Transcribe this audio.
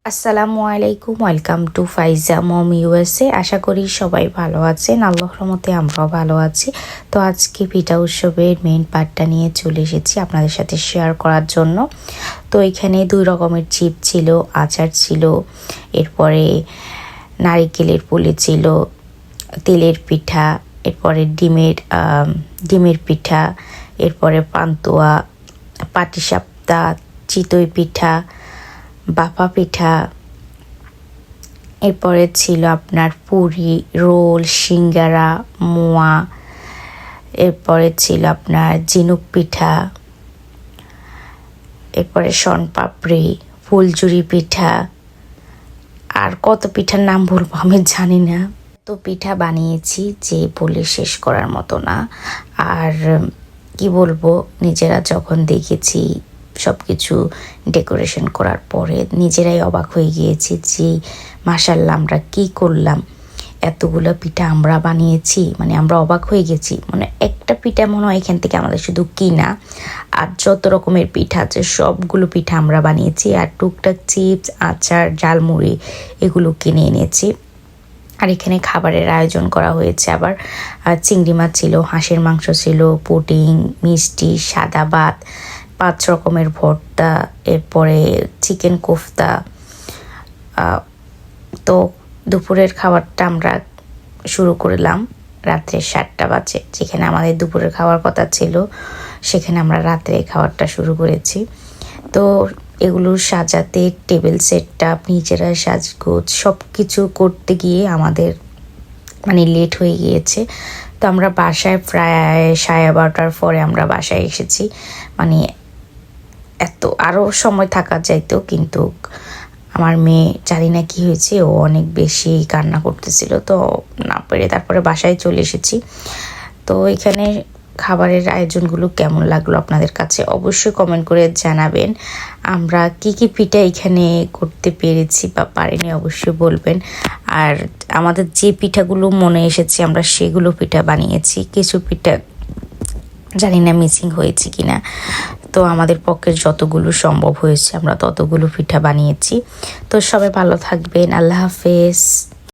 আসসালামু আলাইকুম, welcome to Faiza mom USA. আশা করি সবাই ভালো আছেন, আল্লাহর রহমতে আমরাও ভালো আছি। তো আজকে পিঠা উৎসবের মেইন পার্টটা নিয়ে চলে এসেছি আপনাদের সাথে শেয়ার করার জন্য। তো এখানে 2 রকমের চিপ ছিল, আচার ছিল, এরপরে নারিকেলের পুলি ছিল, তেলের পিঠা, এরপরে ডিমের পিঠা, এরপরে পান্তুয়া, পাটিসাপটা, চিতই পিঠা, বাফা পিঠা, এরপরে ছিল আপনার পুরি, রোল, সিঙ্গারা, মোয়া, এরপরে ছিল আপনার ঝিনুক পিঠা, এরপরে শনপাপড়ি, ফুলঝুরি পিঠা, আর কত পিঠার নাম বলবো আমি জানি না। তো পিঠা বানিয়েছি যে বলে শেষ করার মতো না। আর কি বলবো, নিজেরা যখন দেখেছি সব কিছু ডেকোরেশন করার পরে নিজেরাই অবাক হয়ে গিয়েছি যে মাশাল্লাহ আমরা কি করলাম, এতগুলো পিঠা আমরা বানিয়েছি। মানে আমরা অবাক হয়ে গেছি, মানে একটা পিঠা মনে হয় এখান থেকে আমাদের শুধু কিনা, আর যত রকমের পিঠা আছে সবগুলো পিঠা আমরা বানিয়েছি। আর টুকটাক চিপস, আচার, ঝালমুড়ি এগুলো কিনে এনেছি। আর এখানে খাবারের আয়োজন করা হয়েছে, আবার চিংড়ি মাছ ছিল, হাঁসের মাংস ছিল, পুডিং, মিষ্টি, সাদা ভাত, 5 রকমের ভর্তা, এরপরে চিকেন কোফতা। তো দুপুরের খাবারটা আমরা শুরু করলাম রাত্রে 7টা বাজে। যেখানে আমাদের দুপুরের খাওয়ার কথা ছিল সেখানে আমরা রাত্রে খাবারটা শুরু করেছি। তো এগুলো সাজাতে, টেবিল সেটটা নিজেরা সাজগোজ সব কিছু করতে গিয়ে আমাদের মানে লেট হয়ে গিয়েছে। তো আমরা বাসায় প্রায় 12:30 পরে আমরা বাসায় এসেছি। মানে এত আরও সময় থাকা যাইতো, কিন্তু আমার মেয়ে জানি না কী হয়েছে, ও অনেক বেশি কান্না করতেছিল, তো না পেরে তারপরে বাসায় চলে এসেছি। তো এখানে খাবারের আয়োজনগুলো কেমন লাগলো আপনাদের কাছে অবশ্যই কমেন্ট করে জানাবেন। আমরা কি কি পিঠা এখানে করতে পেরেছি বা পারিনি অবশ্যই বলবেন। আর আমাদের যে পিঠাগুলো মনে এসেছে আমরা সেগুলো পিঠা বানিয়েছি। কিছু পিঠা জানি না মিসিং হয়েছে কিনা, তো আমাদের পক্ষে যতগুলো সম্ভব হয়েছে আমরা ততগুলো পিঠা বানিয়েছি। তো সবাই ভালো থাকবেন, আল্লাহ হাফেজ।